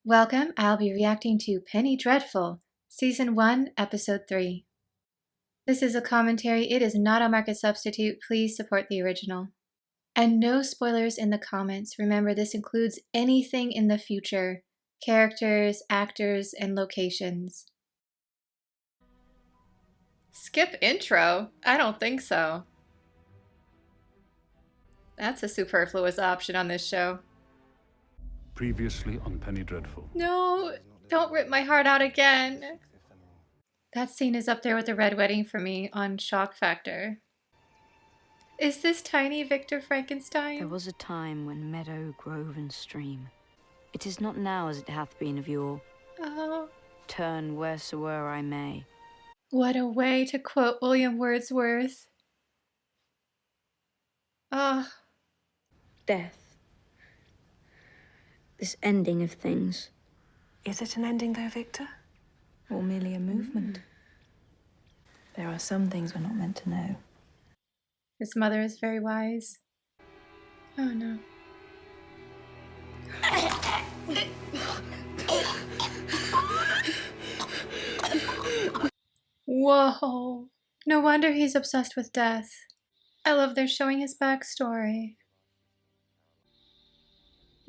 Welcome, I'll be reacting to Penny Dreadful, Season 1, Episode 3. This is a commentary, it is not a market substitute, please support the original. And no spoilers in the comments, remember this includes anything in the future, characters, actors, and locations. Skip intro? I don't think so. That's a superfluous option on this show. Previously on Penny Dreadful. No, don't rip my heart out again. That scene is up there with the Red Wedding for me on shock factor. Is this tiny Victor Frankenstein? There was a time when meadow, grove, and stream. It is not now as it hath been of yore. Oh. Turn wheresoe'er I may. What a way to quote William Wordsworth. Oh. Death. This ending of things. Is it an ending though, Victor? Or merely a movement? There are some things we're not meant to know. His mother is very wise. Oh no. Whoa. No wonder he's obsessed with death. I love they're showing his backstory.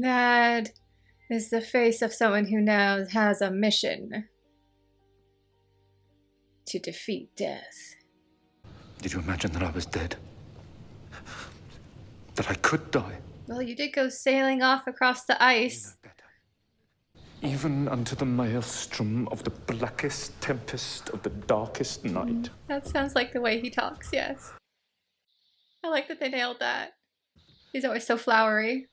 That is the face of someone who now has a mission. To defeat death. Did you imagine that I was dead? That I could die? Well, you did go sailing off across the ice. Even unto the maelstrom of the blackest tempest of the darkest night. That sounds like the way he talks, yes. I like that they nailed that. He's always so flowery.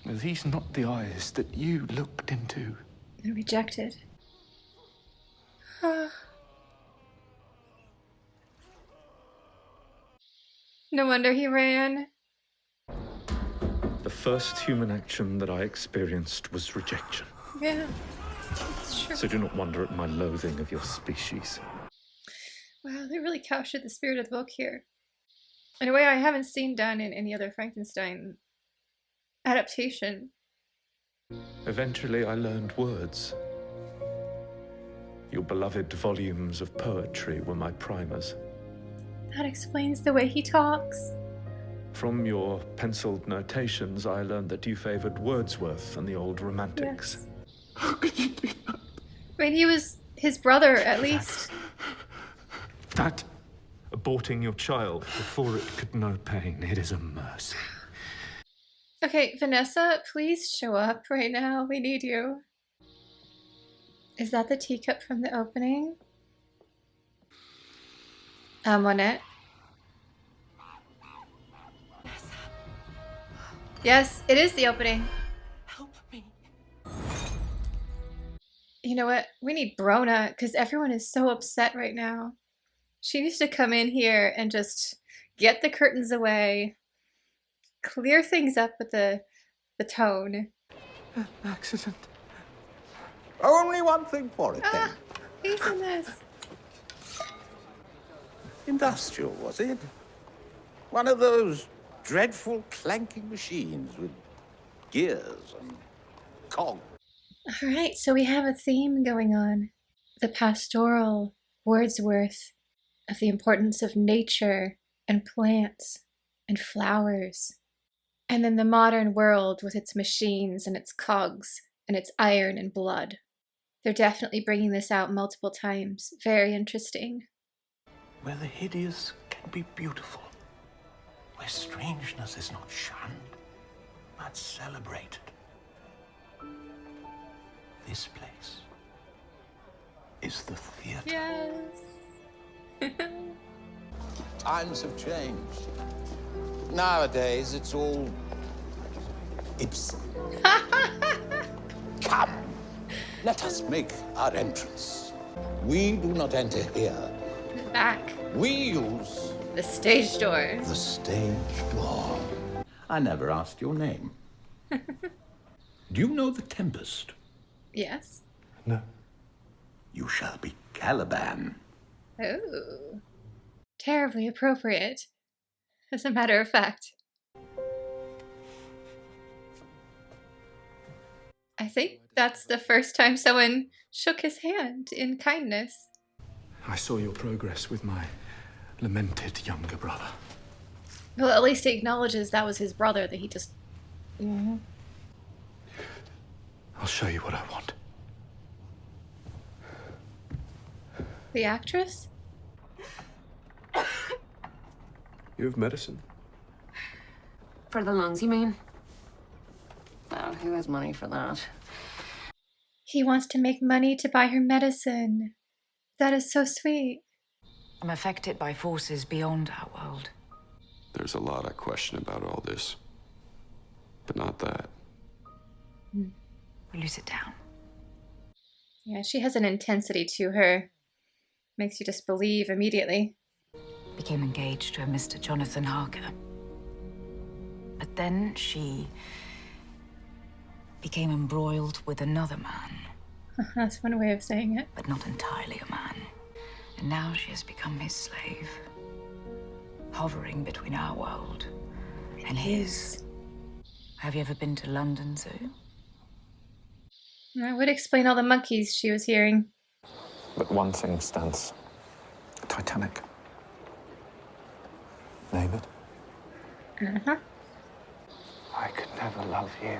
Are these not the eyes that you looked into? And rejected. No wonder he ran. The first human action that I experienced was rejection. Yeah, that's true. So do not wonder at my loathing of your species. Wow, they really captured the spirit of the book here. In a way I haven't seen done in any other Frankenstein adaptation. Eventually I learned words. Your beloved volumes of poetry were my primers. That explains the way he talks. From your penciled notations, I learned that you favored Wordsworth and the old romantics. Yes. How could you do that? I mean, he was his brother, at least. That, aborting your child before it could know pain, it is a mercy. Okay, Vanessa, please show up right now. We need you. Is that the teacup from the opening? Monette. Yes, it is the opening. Help me. You know what? We need Brona, because everyone is so upset right now. She needs to come in here and just get the curtains away, clear things up with the tone. An accident. Only one thing for it, then. He's in this. Industrial, was it? One of those dreadful clanking machines with gears and cogs. All right, so we have a theme going on. The pastoral Wordsworth of the importance of nature and plants and flowers. And then the modern world with its machines and its cogs and its iron and blood. They're definitely bringing this out multiple times. Very interesting. Where the hideous can be beautiful. Where strangeness is not shunned, but celebrated. This place is the theater. Yes. Times have changed. Nowadays, it's all Ibsen. Come, let us make our entrance. We do not enter here. Back. We use The stage door. the stage door. I never asked your name. Do you know the Tempest? Yes. No. You shall be Caliban. Oh. Terribly appropriate. As a matter of fact. I think that's the first time someone shook his hand in kindness. I saw your progress with my lamented younger brother. Well, at least he acknowledges that was his brother, that he just... I'll show you what I want. The actress? You have medicine? For the lungs, you mean? Oh, who has money for that? He wants to make money to buy her medicine. That is so sweet. I'm affected by forces beyond our world. There's a lot I question about all this. But not that. Will you sit down? Yeah, she has an intensity to her. Makes you just believe immediately. Became engaged to a Mr. Jonathan Harker. But then she became embroiled with another man. That's one way of saying it. But not entirely a man. And now she has become his slave. Hovering between our world and his. Have you ever been to London Zoo? That would explain all the monkeys she was hearing. But one thing stands. Titanic. Name it. Uh-huh. I could never love you.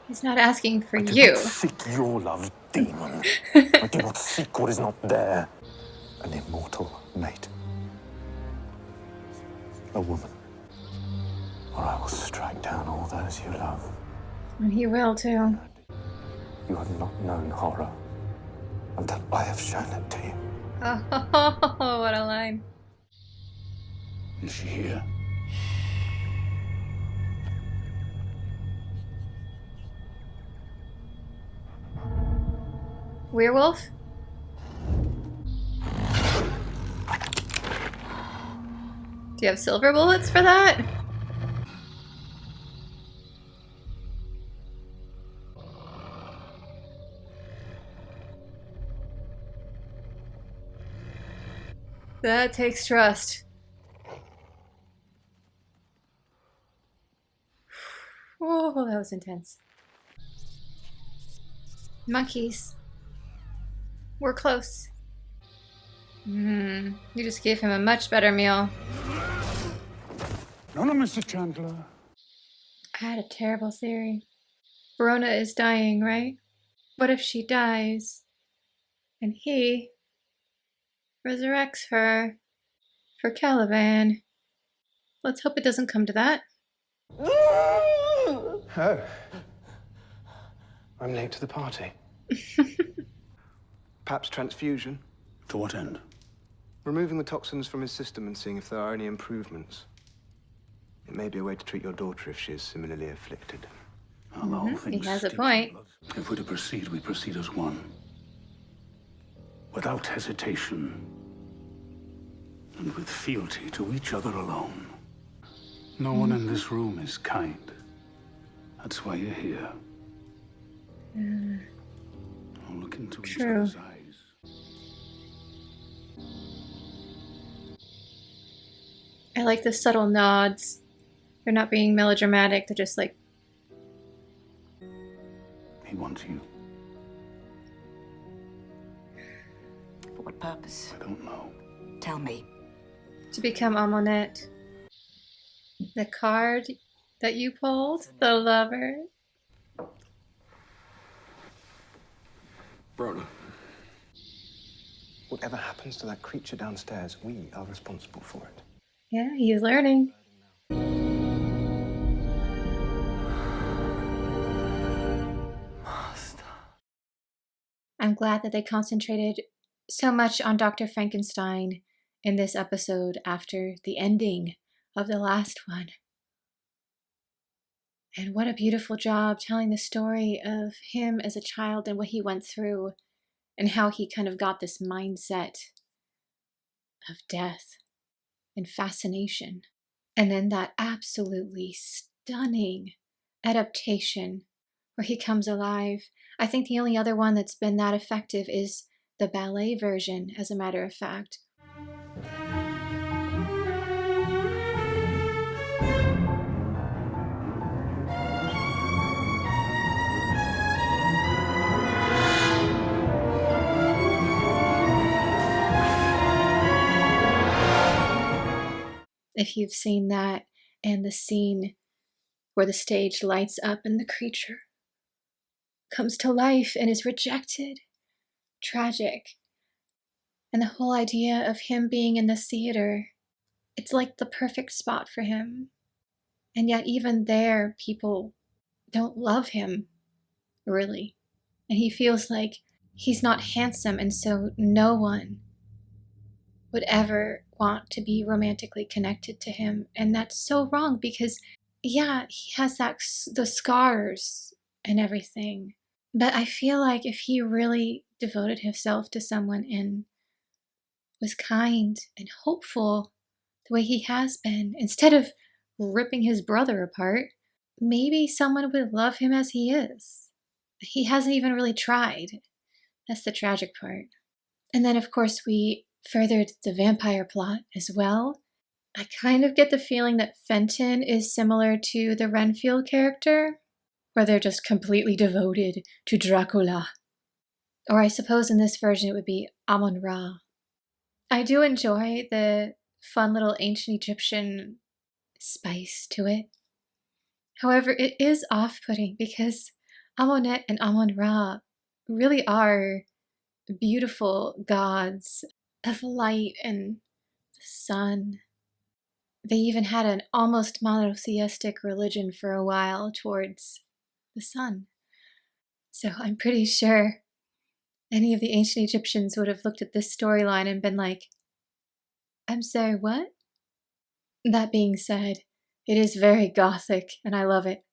He's not asking for I do you. not seek your love, demon. I do not seek what is not there. An immortal mate. A woman. Or I will strike down all those you love. And he will too. You have not known horror until I have shown it to you. Oh, what a line. Is she here? Werewolf? Do you have silver bullets for that? That takes trust. Oh, that was intense. Monkeys. We're close. You just gave him a much better meal. No, Mr. Chandler. I had a terrible theory. Verona is dying, right? What if she dies and he resurrects her for Caliban? Let's hope it doesn't come to that. Oh. I'm late to the party. Perhaps transfusion? To what end? Removing the toxins from his system and seeing if there are any improvements. It may be a way to treat your daughter if she is similarly afflicted. He has a point. If we're to proceed, we proceed as one. Without hesitation. And with fealty to each other alone. No one in this room is kind. That's why you're here. I'll look into each True. other's eyes. I like the subtle nods. They're not being melodramatic, they're just like, He wants you. For what purpose? I don't know. Tell me. to become Amonette. The card that you pulled, the lover. Brona. Whatever happens to that creature downstairs, we are responsible for it. Yeah, he's learning. I'm glad that they concentrated so much on Dr. Frankenstein in this episode after the ending of the last one. And what a beautiful job telling the story of him as a child and what he went through and how he kind of got this mindset of death and fascination. And then that absolutely stunning adaptation where he comes alive. I think the only other one that's been that effective is the ballet version, as a matter of fact. if you've seen that, and the scene where the stage lights up and the creature comes to life and is rejected. Tragic. And the whole idea of him being in the theater, it's like the perfect spot for him. And yet even there, people don't love him, really. And he feels like he's not handsome, and so no one would ever want to be romantically connected to him. And that's so wrong because, yeah, he has the scars and everything. But I feel like if he really devoted himself to someone and was kind and hopeful the way he has been, instead of ripping his brother apart, maybe someone would love him as he is. He hasn't even really tried. That's the tragic part. And then, of course, we furthered the vampire plot as well. I kind of get the feeling that Fenton is similar to the Renfield character, where they're just completely devoted to Dracula. Or I suppose in this version it would be Amon-Ra. I do enjoy the fun little ancient Egyptian spice to it. However, it is off-putting because Amonet and Amon-Ra really are beautiful gods of light and the sun. They even had an almost monotheistic religion for a while towards the sun. So I'm pretty sure any of the ancient Egyptians would have looked at this storyline and been like, I'm sorry, what? That being said, it is very gothic and I love it.